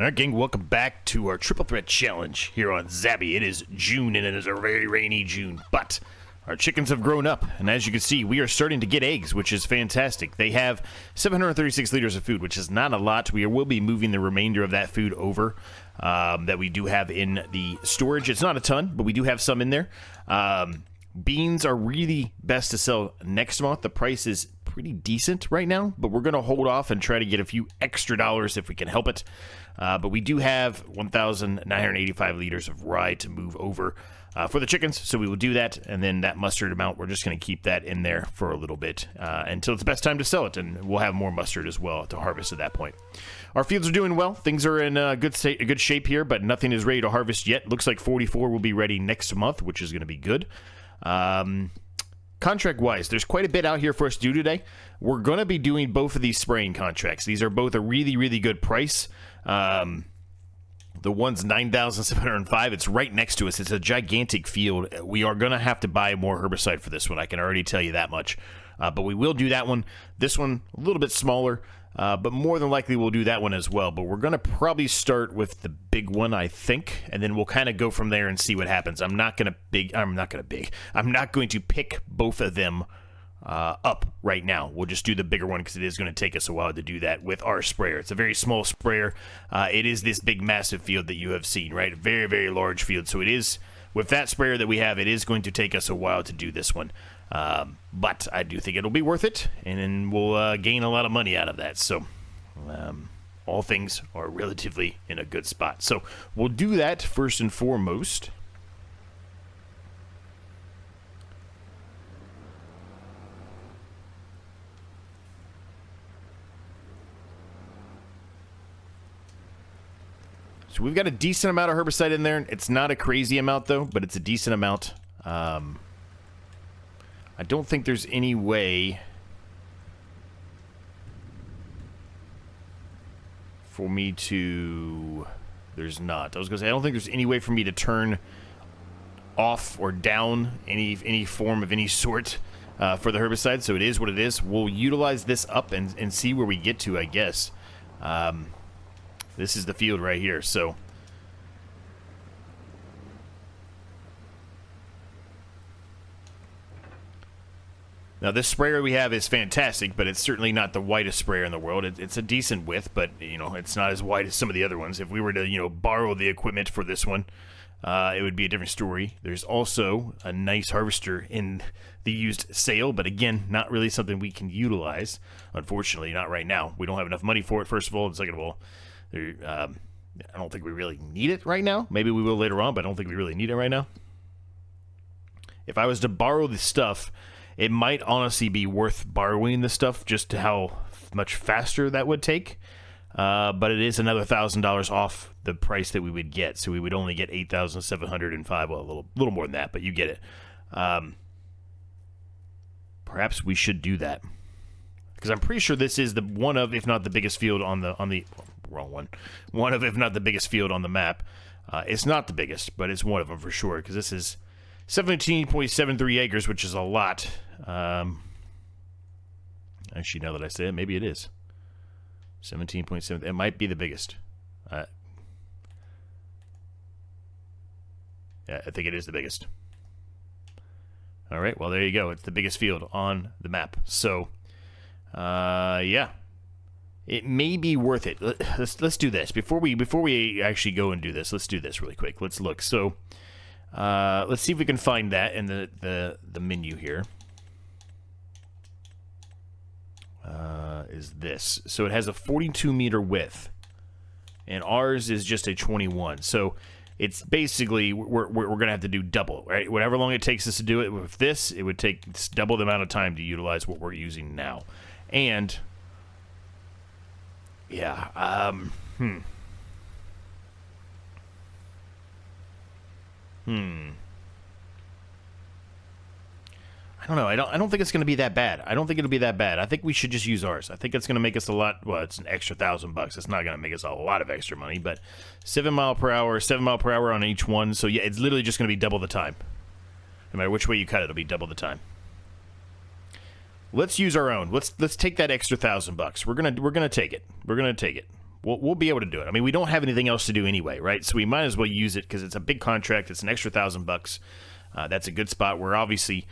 Alright gang, welcome back to our Triple Threat Challenge here on Zabby. It is June and it is a very rainy June, but our chickens have grown up, and as you can see, we are starting to get eggs, which is fantastic. They have 736 liters of food, which is not a lot. We will be moving the remainder of that food over that we do have in the storage. It's not a ton, but we do have some in there. Beans are really best to sell next month. The price is pretty decent right now, but we're going to hold off and try to get a few extra dollars if we can help it. But we do have 1,985 liters of rye to move over for the chickens, so we will do that. And then that mustard amount, we're just going to keep that in there for a little bit until it's the best time to sell it, and we'll have more mustard as well to harvest at that point. Our fields are doing well. Things are in good shape here, but nothing is ready to harvest yet. Looks like 44 will be ready next month, which is going to be good. Contract-wise, there's quite a bit out here for us to do today. We're going to be doing both of these spraying contracts. These are both a really, really good price. The one's 9,705. It's right next to us. It's a gigantic field. We are going to have to buy more herbicide for this one. I can already tell you that much. But we will do that one. This one, a little bit smaller. But more than likely we'll do that one as well. But we're going to probably start with the big one, I think, and then we'll kind of go from there and see what happens. I'm not going to pick both of them up right now. We'll just do the bigger one because it is going to take us a while to do that with our sprayer. It's a very small sprayer. It is this big, massive field that you have seen, right? Very, very large field. So it is, with that sprayer that we have, it is going to take us a while to do this one. But I do think it'll be worth it, and then we'll gain a lot of money out of that. So all things are relatively in a good spot. So we'll do that first and foremost. So we've got a decent amount of herbicide in there. It's not a crazy amount, though, but it's a decent amount. I don't think there's any way for me to... There's not. I was going to say, I don't think there's any way for me to turn off or down any form of any sort for the herbicide, so it is what it is. We'll utilize this up and see where we get to, I guess. This is the field right here, so... Now, this sprayer we have is fantastic, but it's certainly not the widest sprayer in the world. It's a decent width, but, you know, it's not as wide as some of the other ones. If we were to, you know, borrow the equipment for this one, it would be a different story. There's also a nice harvester in the used sale, but again, not really something we can utilize. Unfortunately, not right now. We don't have enough money for it, first of all, and second of all, I don't think we really need it right now. Maybe we will later on, but I don't think we really need it right now. If I was to borrow the stuff, it might honestly be worth borrowing the stuff just to how much faster that would take. But it is another $1,000 off the price that we would get. So we would only get 8,705. Well, a little more than that, but you get it. Perhaps we should do that. Because I'm pretty sure this is the one of, if not the biggest field on the wrong one. One of, if not the biggest field on the map. It's not the biggest, but it's one of them for sure. Because this is 17.73 acres, which is a lot. Actually, now that I say it, maybe it is. 17.7. It might be the biggest. Yeah, I think it is the biggest. All right, well, there you go. It's the biggest field on the map. So, yeah. It may be worth it. Let's do this. Before we actually go and do this, let's do this really quick. Let's look. So, let's see if we can find that in the menu here. Is this. So it has a 42 meter width, and ours is just a 21. So it's basically, we're going to have to do double, right? Whatever long it takes us to do it with this, it would take double the amount of time to utilize what we're using now. And, yeah, I don't know. I don't think it's going to be that bad. I don't think it'll be that bad. I think we should just use ours. I think it's going to make us a lot. Well, it's an extra $1,000. It's not going to make us a lot of extra money, but 7 mile per hour on each one. So yeah, it's literally just going to be double the time. No matter which way you cut it, it'll be double the time. Let's use our own. Let's take that extra $1,000. We're gonna take it. We're gonna take it. we'll be able to do it. I mean, we don't have anything else to do anyway, right? So we might as well use it because it's a big contract. It's an extra $1,000. That's a good spot. We're obviously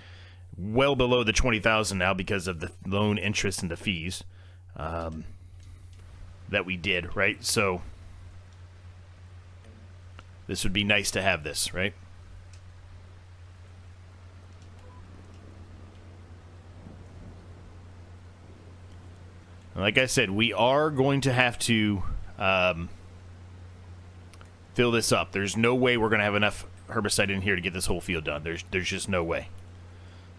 well below the 20,000 now because of the loan interest and the fees that we did, right? So this would be nice to have this, right? Like I said, we are going to have to fill this up. There's no way we're going to have enough herbicide in here to get this whole field done. There's just no way.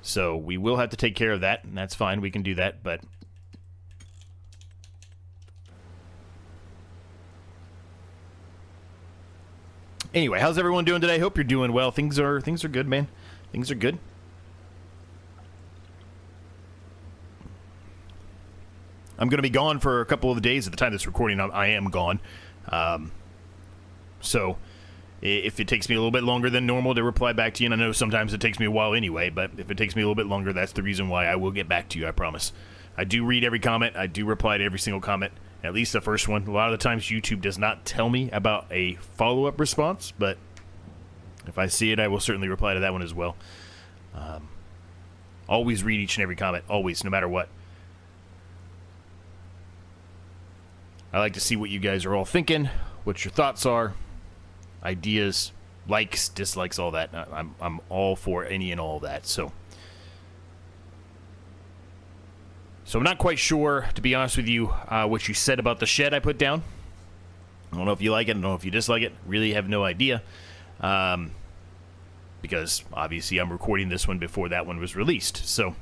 So we will have to take care of that, and that's fine. We can do that, but anyway, how's everyone doing today? Hope you're doing well. Things are good, man. Things are good. I'm going to be gone for a couple of days. At the time of this recording, I am gone. So if it takes me a little bit longer than normal to reply back to you, and I know sometimes it takes me a while anyway, but if it takes me a little bit longer, that's the reason why. I will get back to you, I promise. I do read every comment. I do reply to every single comment, at least the first one. A lot of the times YouTube does not tell me about a follow-up response, but if I see it, I will certainly reply to that one as well. Always read each and every comment, always, no matter what. I like to see what you guys are all thinking, what your thoughts are, ideas, likes, dislikes, all that. I'm all for any and all that. So I'm not quite sure, to be honest with you, what you said about the shed I put down. I don't know if you like it. I don't know if you dislike it. Really have no idea. Because obviously I'm recording this one before that one was released. So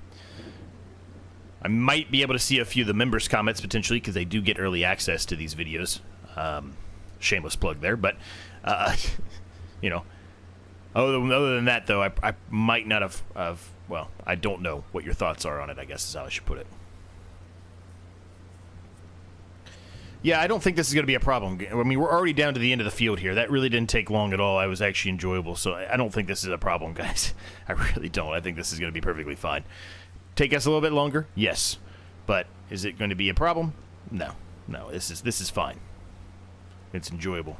I might be able to see a few of the members' comments potentially because they do get early access to these videos. Shameless plug there, but you know, other than that though, I might not have. Well, I don't know what your thoughts are on it, I guess is how I should put it. Yeah, I don't think this is going to be a problem. I mean, we're already down to the end of the field here. That really didn't take long at all. I was actually enjoyable, so I don't think this is a problem, guys. I really don't. I think this is going to be perfectly fine. Take us a little bit longer? Yes. But is it going to be a problem? No. No, this is fine. It's enjoyable.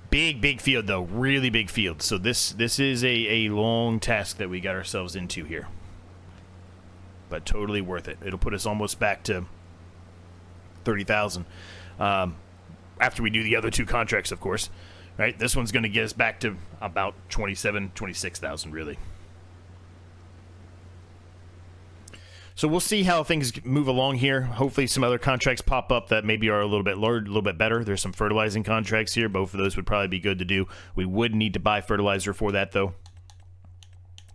Big field, though. Really big field. So this is a long task that we got ourselves into here. But totally worth it. It'll put us almost back to 30,000. After we do the other two contracts, of course. Right? This one's going to get us back to about 27,000, 26,000, really. So we'll see how things move along here. Hopefully some other contracts pop up that maybe are a little bit better. There's some fertilizing contracts here. Both of those would probably be good to do. We would need to buy fertilizer for that, though.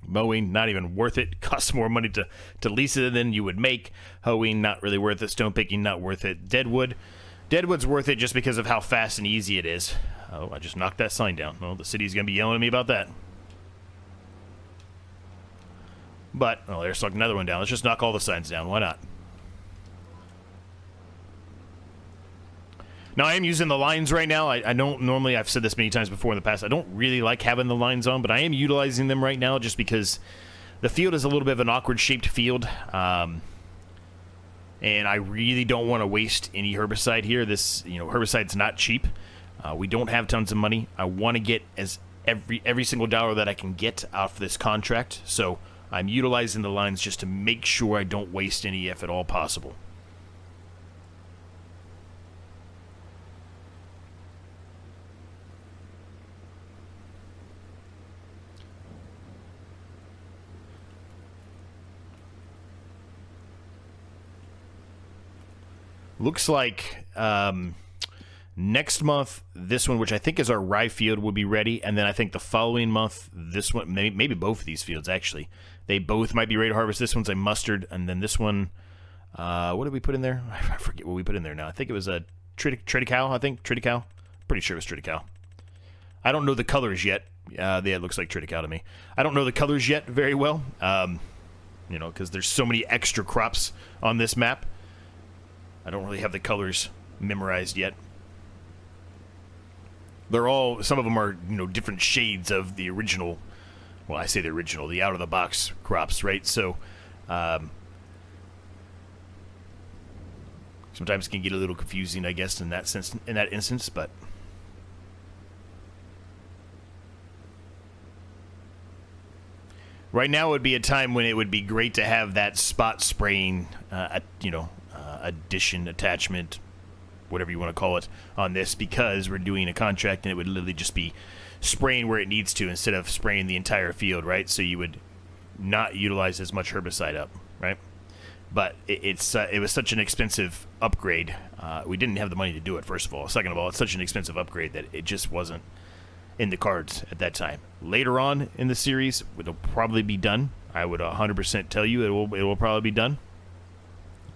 Mowing, not even worth it. Costs more money to lease it than you would make. Hoeing, not really worth it. Stone picking, not worth it. Deadwood's worth it just because of how fast and easy it is. Oh, I just knocked that sign down. Well, the city's going to be yelling at me about that. But, oh, there's like another one down. Let's just knock all the signs down. Why not? Now, I am using the lines right now. I don't normally, I've said this many times before in the past, I don't really like having the lines on, but I am utilizing them right now just because the field is a little bit of an awkward shaped field. And I really don't want to waste any herbicide here. This, herbicide's not cheap. We don't have tons of money. I want to get every single dollar that I can get out of this contract. So I'm utilizing the lines just to make sure I don't waste any if at all possible. Looks like next month, this one, which I think is our rye field, will be ready. And then I think the following month, this one, maybe both of these fields, actually. They both might be ready to harvest. This one's a mustard, and then this one, what did we put in there? I forget what we put in there now. I think it was a triticale, I think. Triticale? Pretty sure it was triticale. I don't know the colors yet. Yeah, it looks like triticale to me. I don't know the colors yet very well, because there's so many extra crops on this map. I don't really have the colors memorized yet. They're all, some of them are, different shades of the original. Well, I say the original, the out-of-the-box crops, right? So, Sometimes it can get a little confusing, I guess, in that instance, but right now would be a time when it would be great to have that spot spraying, addition, attachment, whatever you want to call it, on this, because we're doing a contract and it would literally just be spraying where it needs to instead of spraying the entire field, right? So you would not utilize as much herbicide up, right? But it was such an expensive upgrade. We didn't have the money to do it, first of all. Second of all, it's such an expensive upgrade that it just wasn't in the cards at that time. Later on in the series, it'll probably be done. I would 100% tell you it will probably be done.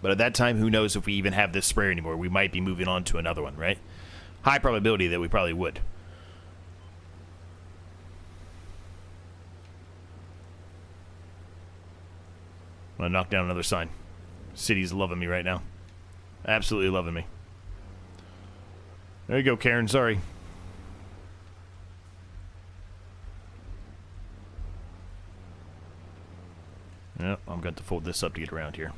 But at that time, who knows if we even have this sprayer anymore. We might be moving on to another one, right? High probability that we probably would. I'm going to knock down another sign. City's loving me right now. Absolutely loving me. There you go, Karen. Sorry. Yep, I'm going to fold this up to get around here.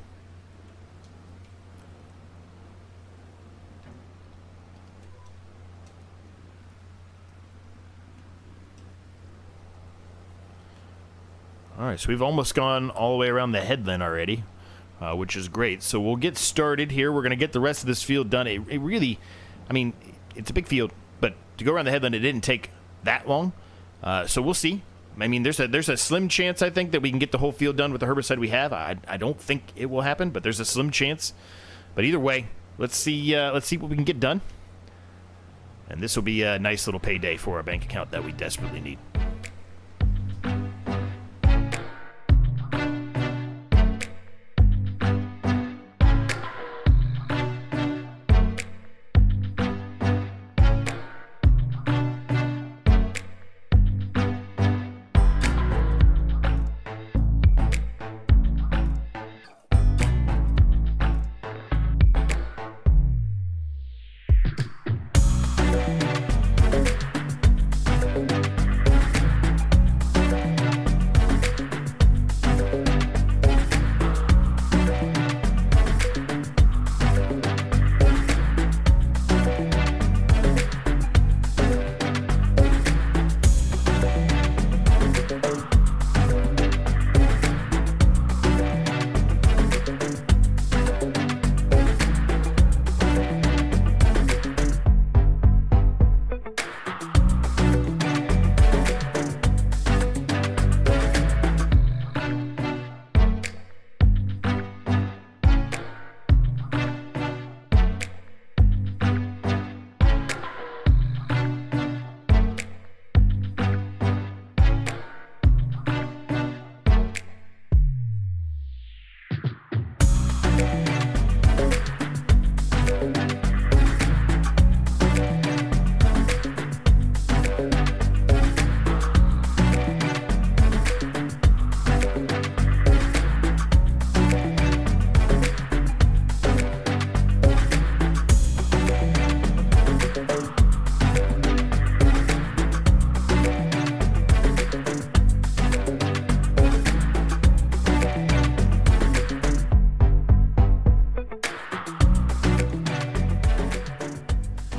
Alright, so we've almost gone all the way around the headland already, which is great. So we'll get started here. We're going to get the rest of this field done. It really, I mean, it's a big field, but to go around the headland, it didn't take that long. So we'll see. I mean, there's a slim chance, I think, that we can get the whole field done with the herbicide we have. I don't think it will happen, but there's a slim chance. But either way, let's see what we can get done. And this will be a nice little payday for our bank account that we desperately need.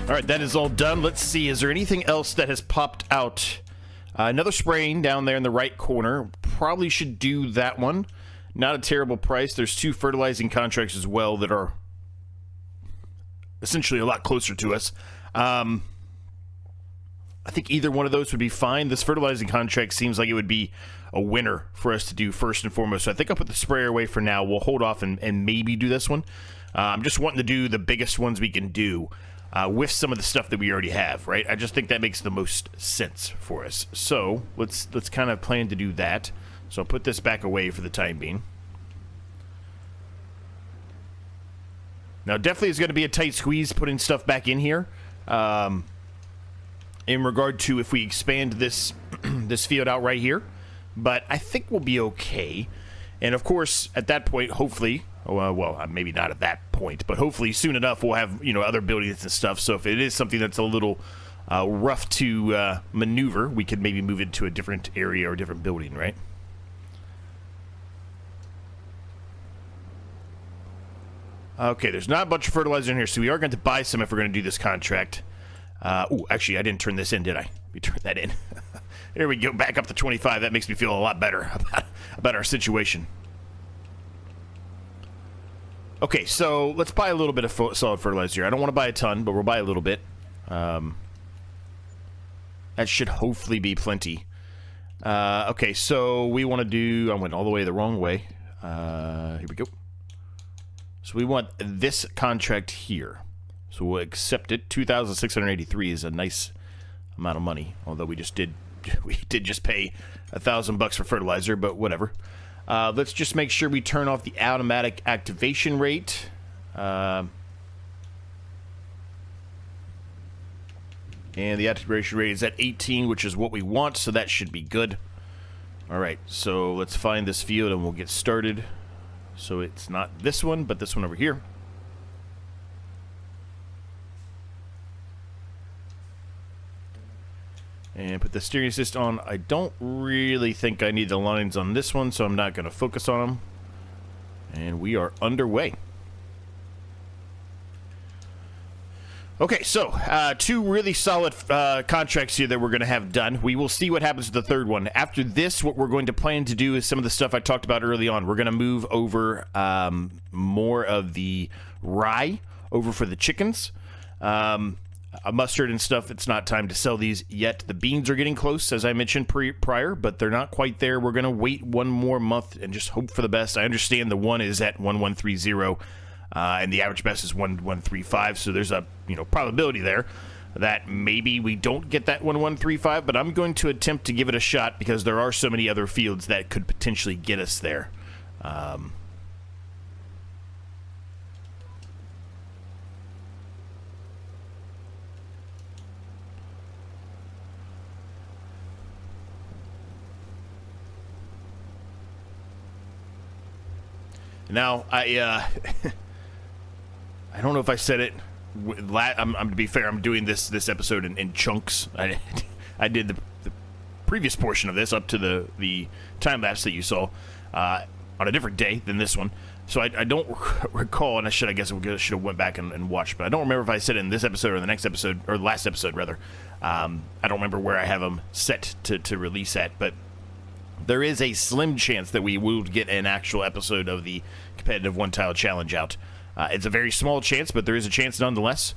Alright, that is all done. Let's see, is there anything else that has popped out? Another spraying down there in the right corner. Probably should do that one. Not a terrible price. There's 2 fertilizing contracts as well that are essentially a lot closer to us. I think either one of those would be fine. This fertilizing contract seems like it would be a winner for us to do first and foremost. So I think I'll put the sprayer away for now. We'll hold off and maybe do this one. I'm just wanting to do the biggest ones we can do with some of the stuff that we already have, right? I just think that makes the most sense for us. So let's kind of plan to do that. So I'll put this back away for the time being. Now, definitely is going to be a tight squeeze putting stuff back in here. In regard to if we expand this this field out right here. But I think we'll be okay. And of course, at that point, hopefully, well, maybe not at that point, but hopefully soon enough we'll have, other buildings and stuff. So if it is something that's a little rough to maneuver, we could maybe move it to a different area or a different building, right? Okay, there's not a bunch of fertilizer in here, so we are going to buy some if we're going to do this contract. Ooh, actually, I didn't turn this in, did I? We turned that in. Here we go, back up to 25. That makes me feel a lot better about our situation. Okay, so let's buy a little bit of solid fertilizer here. I don't want to buy a ton, but we'll buy a little bit. That should hopefully be plenty. Okay, so we want to do... I went all the way the wrong way. Here we go. So we want this contract here. So we'll accept it. 2,683 is a nice amount of money. Although we did just pay $1,000 for fertilizer, but whatever. Let's just make sure we turn off the automatic activation rate. And the activation rate is at 18, which is what we want, so that should be good. All right, so let's find this field and we'll get started. So it's not this one, but this one over here. And put the steering assist on. I don't really think I need the lines on this one, so I'm not going to focus on them. And we are underway. Okay, so two really solid contracts here that we're going to have done. We will see what happens with the third one. After this, what we're going to plan to do is some of the stuff I talked about early on. We're going to move over more of the rye over for the chickens. Mustard and stuff, it's not time to sell these yet. The beans are getting close, as I mentioned prior, but they're not quite there. We're going to wait one more month and just hope for the best. I understand the one is at 1130. And the average best is 1135, so there's a probability there that maybe we don't get that 1135, but I'm going to attempt to give it a shot because there are so many other fields that could potentially get us there. Now, I don't know if I said it. To be fair, I'm doing this episode in chunks. I did the previous portion of this up to the time lapse that you saw on a different day than this one. So I don't recall, and I should have went back and watched, but I don't remember if I said it in this episode or the next episode, or the last episode rather. I don't remember where I have them set to release at, but there is a slim chance that we will get an actual episode of the competitive one-tile challenge out. It's a very small chance, but there is a chance nonetheless.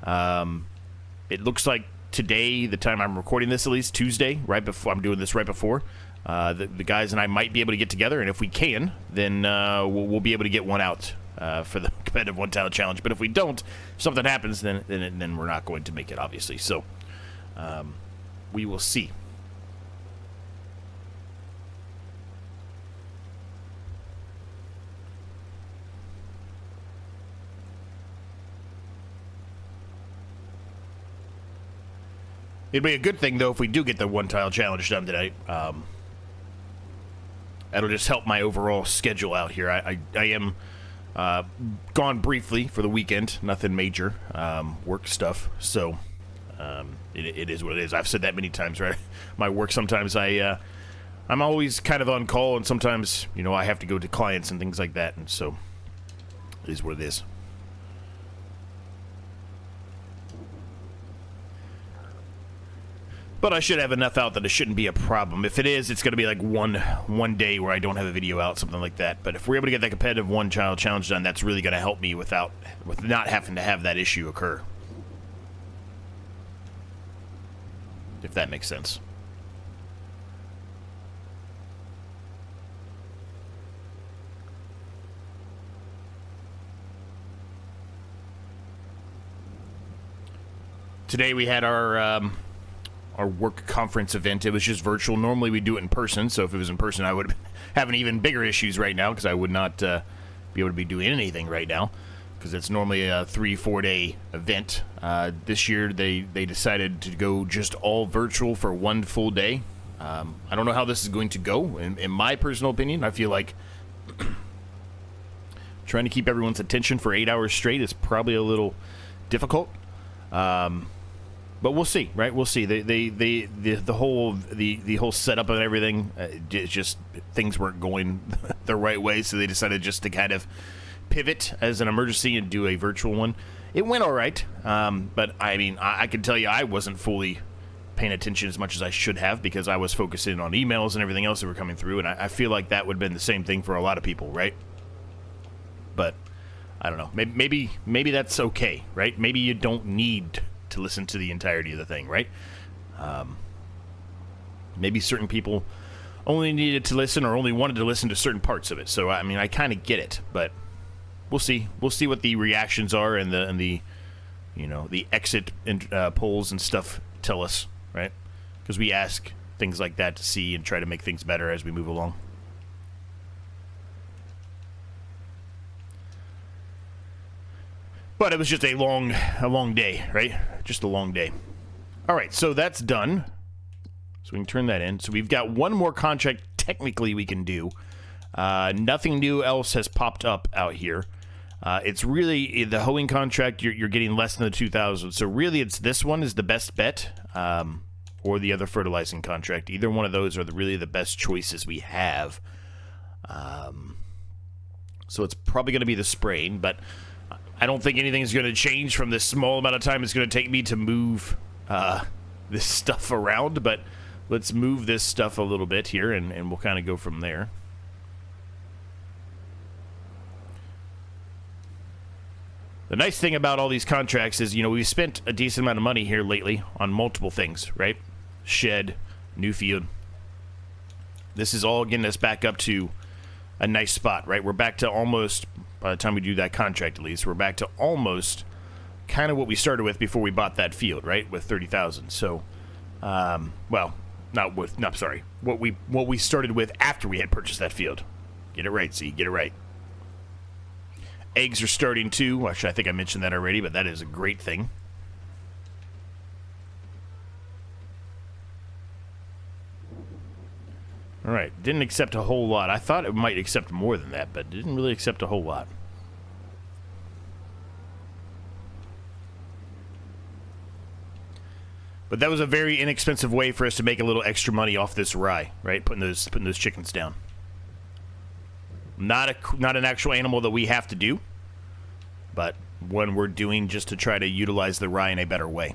It looks like today, the time I'm recording this, at least Tuesday, right before I'm doing this, right before the guys and I might be able to get together, and if we can, then we'll be able to get one out for the competitive one-tile challenge. But if we don't, if something happens, then we're not going to make it, obviously. So we will see. It'd be a good thing, though, if we do get the one-tile challenge done tonight. That'll just help my overall schedule out here. I am gone briefly for the weekend. Nothing major. Work stuff. So it is what it is. I've said that many times, right? My work, sometimes I'm always kind of on call, and sometimes, I have to go to clients and things like that. And so it is what it is. But I should have enough out that it shouldn't be a problem. If it is, it's going to be like one day where I don't have a video out, something like that. But if we're able to get that competitive one-tile challenge done, that's really going to help me with not having to have that issue occur. If that makes sense. Today we had our work conference event. It was just virtual. Normally we do it in person, so if it was in person I would have even bigger issues right now because I would not be able to be doing anything right now because it's normally a 3-4 day event. This year they decided to go just all virtual for one full day. I don't know how this is going to go. In my personal opinion, I feel like trying to keep everyone's attention for 8 hours straight is probably a little difficult. But we'll see, right? We'll see. The whole setup and everything, just things weren't going the right way, so they decided just to kind of pivot as an emergency and do a virtual one. It went all right, but I mean, I can tell you I wasn't fully paying attention as much as I should have because I was focusing on emails and everything else that were coming through, and I feel like that would have been the same thing for a lot of people, right? But I don't know. Maybe that's okay, right? Maybe you don't need to listen to the entirety of the thing, right? Maybe certain people only needed to listen or only wanted to listen to certain parts of it. So I mean, I kind of get it, but we'll see. We'll see what the reactions are and the you know, the exit polls and stuff tell us, right? Because we ask things like that to see and try to make things better as we move along. But it was just a long day, right? Just a long day. All right, so that's done. So we can turn that in. So we've got one more contract technically we can do. Nothing new else has popped up out here. It's really the hoeing contract. You're getting less than the 2,000. So really, it's this one is the best bet, or the other fertilizing contract. Either one of those are really the best choices we have. So it's probably going to be the spraying, but I don't think anything's going to change from this small amount of time it's going to take me to move this stuff around. But let's move this stuff a little bit here, and we'll kind of go from there. The nice thing about all these contracts is, you know, we've spent a decent amount of money here lately on multiple things, right? Shed, new field. This is all getting us back up to a nice spot, right? We're back to almost, by the time we do that contract at least, we're back to almost kind of what we started with before we bought that field, right? With 30,000. So, well, what we started with after we had purchased that field. Get it right, see, get it right. Eggs are starting too. Actually, I think I mentioned that already, but that is a great thing. All right, didn't accept a whole lot. I thought it might accept more than that, but didn't really accept a whole lot. But that was a very inexpensive way for us to make a little extra money off this rye, right? Putting those chickens down. Not an actual animal that we have to do, but one we're doing just to try to utilize the rye in a better way.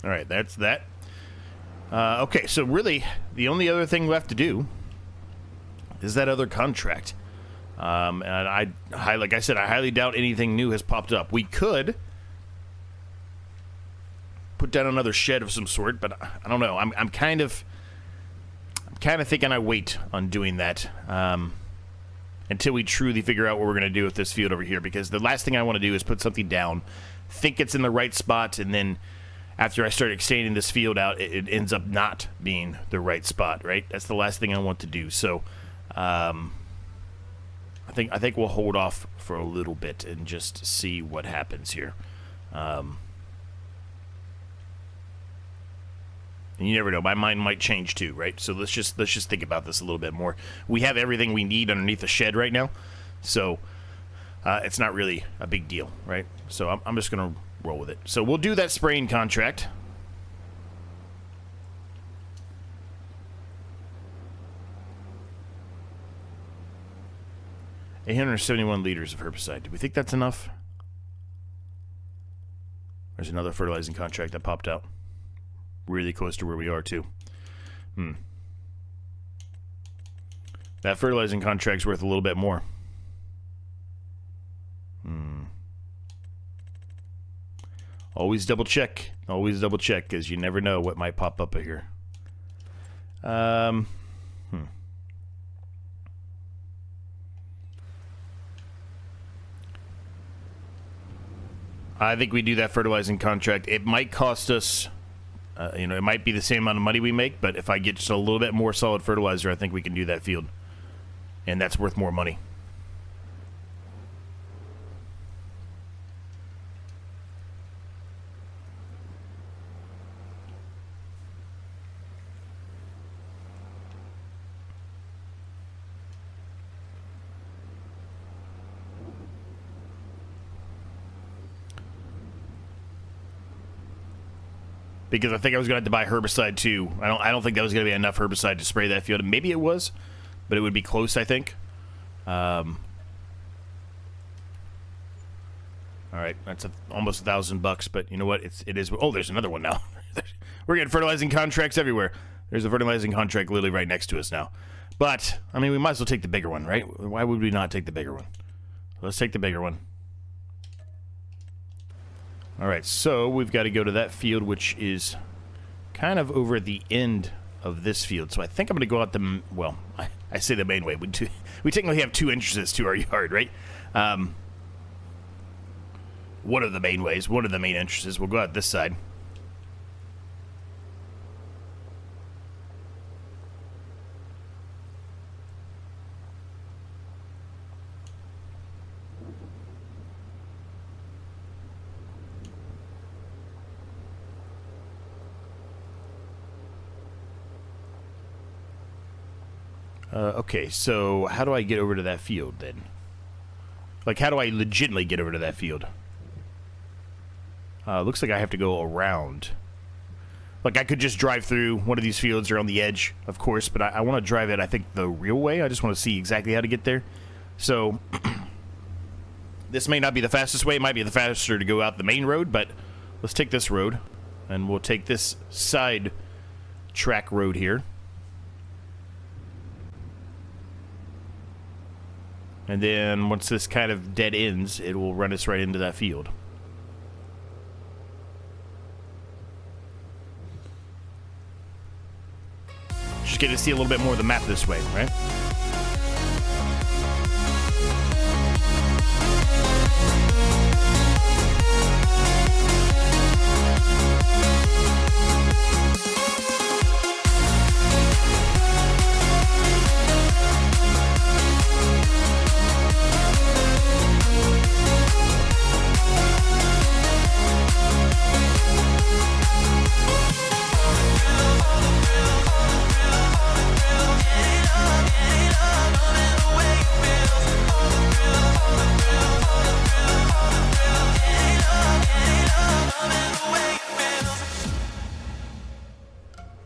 All right, that's that. Okay, so really, the only other thing left to do is that other contract. And like I said, I highly doubt anything new has popped up. We could put down another shed of some sort, but I don't know. I'm kind of thinking I wait on doing that until we truly figure out what we're going to do with this field over here, because the last thing I want to do is put something down, think it's in the right spot, and then after I start extending this field out, it ends up not being the right spot, right? That's the last thing I want to do. So I think we'll hold off for a little bit and just see what happens here. And you never know, my mind might change too, right? So let's just think about this a little bit more. We have everything we need underneath the shed right now, so it's not really a big deal, right? So I'm just gonna roll with it. So we'll do that spraying contract. $871 liters of herbicide. Do we think that's enough? There's another fertilizing contract that popped out. Really close to where we are, too. That fertilizing contract's worth a little bit more. Always double check. Always double check, because you never know what might pop up here. I think we do that fertilizing contract. It might cost us... you know, it might be the same amount of money we make, but if I get just a little bit more solid fertilizer, I think we can do that field. And that's worth more money. because I think I was going to have to buy herbicide too. I don't think that was going to be enough herbicide to spray that field. Maybe it was, but it would be close, I think. All right, that's almost $1,000, but you know what? It is. Oh, there's another one now. We're getting fertilizing contracts everywhere. There's a fertilizing contract literally right next to us now. But, I mean, we might as well take the bigger one, right? Why would we not take the bigger one? Let's take the bigger one. All right, so we've got to go to that field, which is kind of over the end of this field. So I think I'm going to go out the, well, I say the main way. We technically have two entrances to our yard, right? One of the main ways, one of the main entrances. We'll go out this side. Okay, so how do I get over to that field then? Like, how do I legitimately get over to that field? Looks like I have to go around. Like, I could just drive through one of these fields or on the edge, of course, but I want to drive it, I think, the real way. I just want to see exactly how to get there. So, this may not be the fastest way. It might be the faster to go out the main road, but let's take this road, and we'll take this side track road here. And then once this kind of dead ends, it will run us right into that field. Just get to see a little bit more of the map this way, right?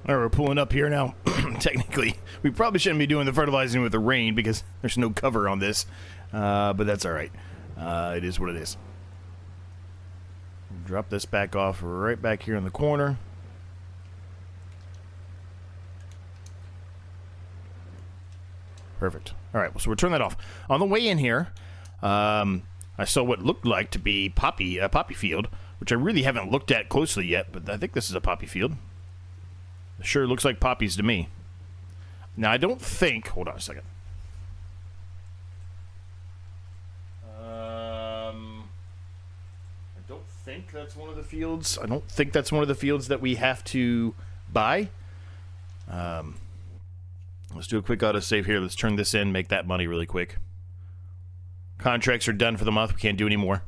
All right, we're pulling up here now. Technically, we probably shouldn't be doing the fertilizing with the rain because there's no cover on this, but that's all right. It is what it is. Drop this back off right back here in the corner. Perfect. All right, so we'll turn that off. On the way in here, I saw what looked like to be a poppy field, which I really haven't looked at closely yet, but I think this is a poppy field. Sure looks like poppies to me. Now, I don't think... Hold on a second. I don't think that's one of the fields. I don't think that's one of the fields that we have to buy. Let's do a quick autosave here. Let's turn this in, make that money really quick. Contracts are done for the month. We can't do any more.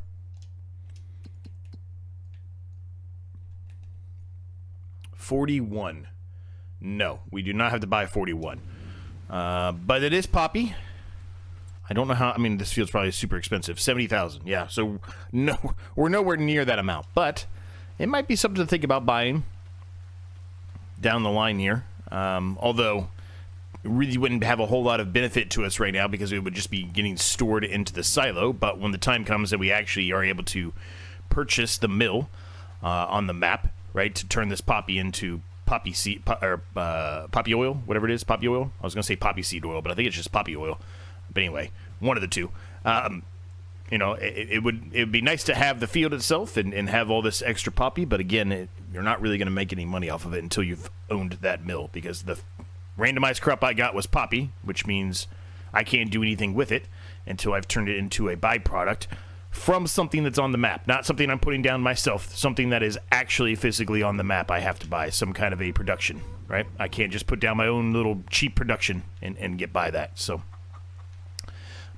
$41. No, we do not have to buy 41. But it is poppy. I don't know how. I mean, this field's probably super expensive. 70,000. Yeah, so no, we're nowhere near that amount. But it might be something to think about buying down the line here. Although it really wouldn't have a whole lot of benefit to us right now because it would just be getting stored into the silo. But when the time comes that we actually are able to purchase the mill on the map, right, to turn this poppy into poppy seed or poppy oil, whatever it is, poppy oil. I was gonna say poppy seed oil, but I think it's just poppy oil. But anyway, one of the two. You know, it would be nice to have the field itself and have all this extra poppy, but again, you're not really gonna make any money off of it until you've owned that mill because the randomized crop I got was poppy, which means I can't do anything with it until I've turned it into a byproduct from something that's on the map, not something I'm putting down myself, something that is actually physically on the map. I have to buy some kind of a production, right? I can't just put down my own little cheap production and get by that. So,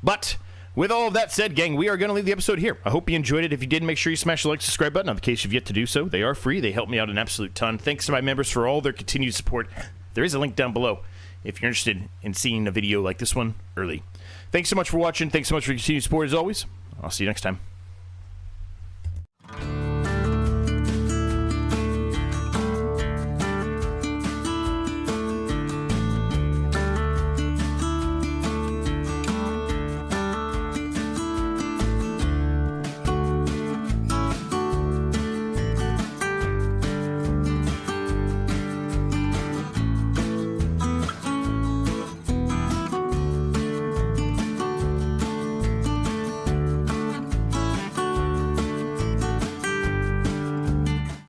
but with all of that said, gang, we are going to leave the episode here. I hope you enjoyed it. If you did, make sure you smash the like, subscribe button. In case you've yet to do so, they are free. They help me out an absolute ton. Thanks to my members for all their continued support. There is a link down below if you're interested in seeing a video like this one early. Thanks so much for watching. Thanks so much for your continued support as always. I'll see you next time.